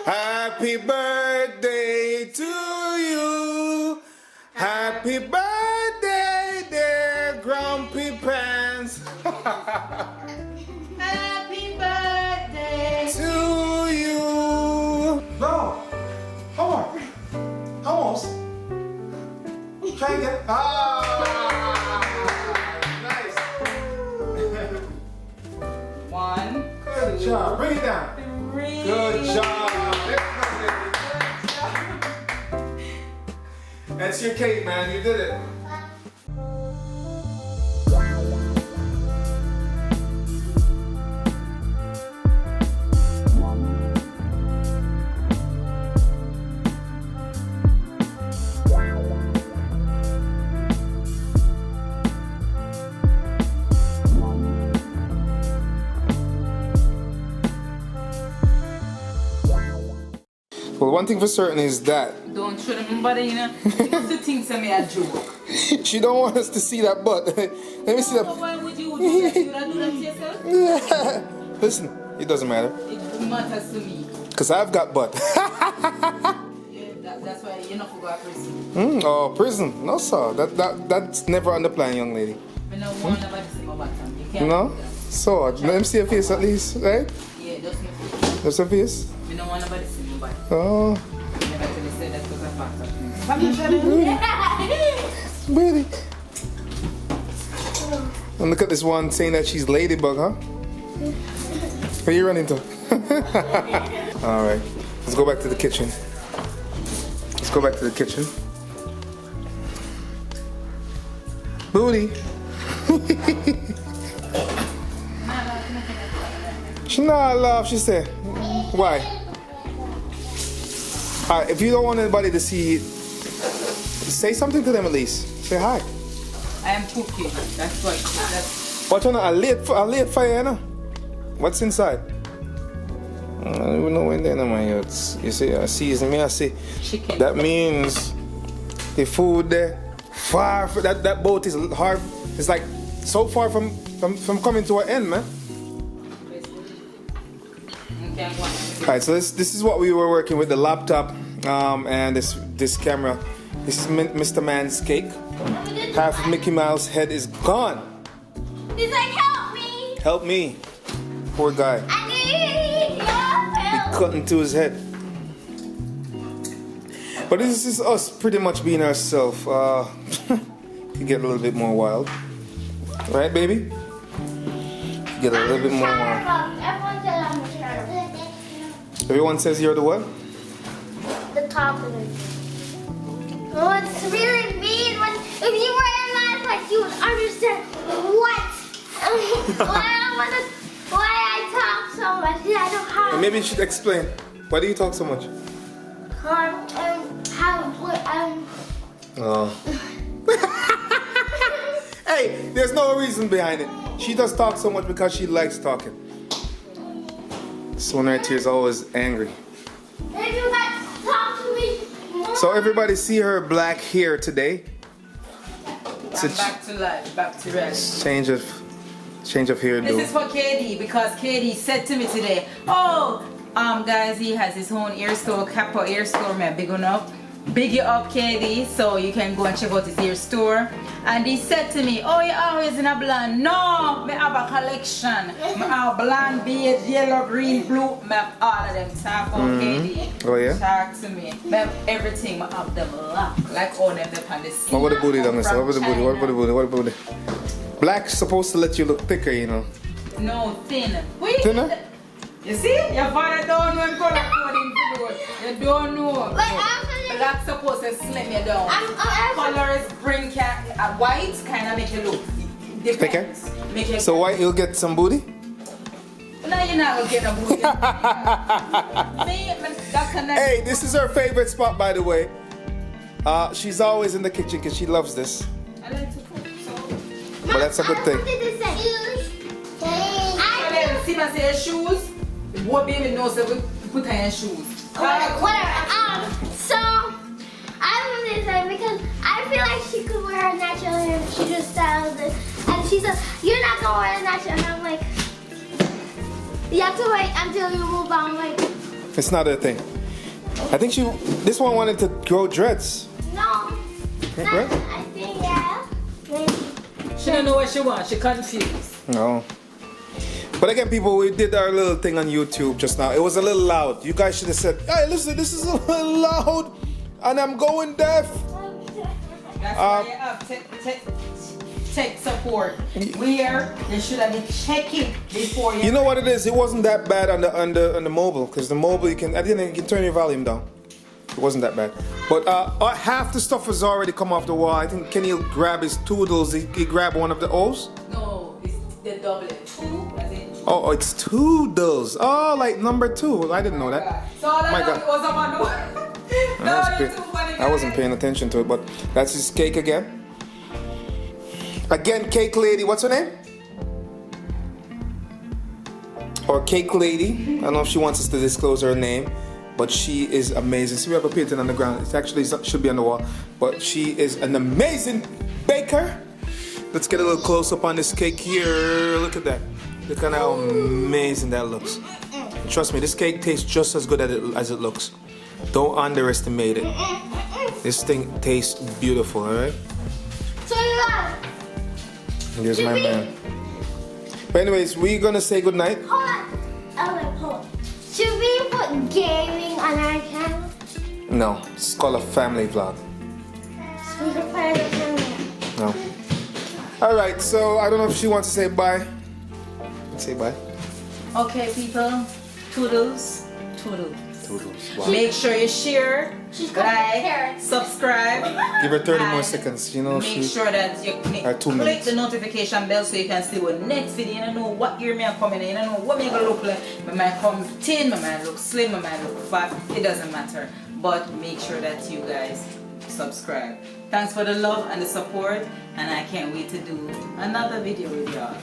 Happy birthday to you. Happy birthday, dear Grumpy Pants. Happy birthday to you. No. Come on. Almost. Try again. Nice. One. Good job. Bring it down. Three. Good job. That's your cake, man. You did it. Well, one thing for certain is that Don't show them body, you know. You have to think some me a joke. she don't want us to see that butt. Let me see that. Why would you do that? You would do that to yourself? Listen, it doesn't matter. It matters to me. Cause I've got butt. Yeah, that's why you're not going to prison. Oh, prison? No, sir. That's never on the plan, young lady. I don't want nobody to see my bottom. You can't No. do that. So let me see your face at least, right? Yeah, just me face. Just your face. I don't want nobody to see my bottom. Oh, Never actually said that because I'm bottom. really? And look at this one saying that she's ladybug, huh? Where you running to? All right, let's go back to the kitchen. Let's go back to the kitchen. Booty. She not laugh. She said, "Why?" All right, if you don't want anybody to see, say something to them at least. Say hi. I am cooking. That's what. That's Watch on a late fire, you know? What's inside? I don't even know when they're in my youths. You see, I season me, I see. chicken. That means the food there, far from that boat is hard. It's like so far from coming to an end, man. Okay, I'm going. All right, so this is what we were working with, the laptop and this camera. This is Mr. Man's cake. Half of Mickey Mouse head is gone. He's like, help me! Help me, poor guy. I need your help! Cutting to his head. But this is us pretty much being ourselves. You get a little bit more wild, right, baby? Get a little bit more wild. Everyone said I'm a Sheryl. Everyone says you're the what? The top of it. Oh, it's really mean when if you were in my place, you would understand what why I talk so much. I don't have. And maybe you should explain. Why do you talk so much? Oh. Hey, there's no reason behind it. She does talk so much because she likes talking. This one right here is always angry. If you guys talk to me more. So everybody see her black hair today. It's a I'm back to life, back to rest. change of hairdo. This is for KD because KD said to me today, oh, guys, he has his own ear store, Kappa ear store, man, big enough. Big you up, KD, so you can go and check out his ear store. And he said to me, oh, you're always in a blonde. No, I have a collection. I have blonde, beige, yellow, green, blue. I have all of them. Talk about KD. Oh, yeah? Talk to me. I have everything. I have them locked. Like all them on the scene. What about the booty down there? What about the booty? What about the booty? What about the black's supposed to let you look thicker, you know. No, thin. Wait. Thinner? You see? Your father don't know him color coding for you don't know. But actually, Black supposed to slim you down. I'm Colors bring white kind of make you look different. Make you So white, you'll get some booty? no, you're not gonna get a booty. Hey, this is her favorite spot, by the way. She's always in the kitchen because she loves this. I like to cook, so. But that's a good thing. What did it say? See my say shoes. What baby knows that we put her in shoes. Whatever. So I was gonna say because I feel like she could wear a natural hair if she just styled it. And she said, you're not gonna wear a natural, and I'm like, you have to wait until you move on like It's not her thing. I think this one wanted to grow dreads. No. Right? I think, yeah. Maybe. She don't know what she wants. She confused. No. But again, people, we did our little thing on YouTube just now. It was a little loud. You guys should have said, hey, listen, this is a little loud and I'm going deaf. That's why you have tech support. Where you should have been checking before you. You know what it is? It wasn't that bad on the mobile, because the mobile you can turn your volume down. It wasn't that bad. But half the stuff has already come off the wall. I think Kenny will grab his toodles. He grabbed one of the O's. No, it's the double two. Oh, it's toodles. Oh, like number 2. I didn't know that. So all My I God. know was on I wasn't paying attention to it, but that's his cake again. Again, Cake Lady. What's her name? Or Cake Lady. I don't know if she wants us to disclose her name, but she is amazing. See, we have a painting on the ground. It actually should be on the wall, but she is an amazing baker. Let's get a little close up on this cake here. Look at that. Look at how amazing that looks. And trust me, this cake tastes just as good as it looks. Don't underestimate it. This thing tastes beautiful, alright? So you got. Here's my man. But anyways, we're gonna say goodnight. Hold on. Hold on. Should we put gaming on our channel? No, it's called a family vlog. So we can put it on our channel. No. Alright, so I don't know if she wants to say bye. Say bye. Okay, people. Toodles. Toodles. Toodles. Wow. Make sure you share, She's got like, carrots. subscribe. Give her 30 more and seconds. You know, make sure that you 2 click minutes. the notification bell so you can see what next video. You don't know what year me are coming in. You don't know what me gonna look like. I might come thin, I might look slim, I might look fat. It doesn't matter. But make sure that you guys subscribe. Thanks for the love and the support, and I can't wait to do another video with y'all.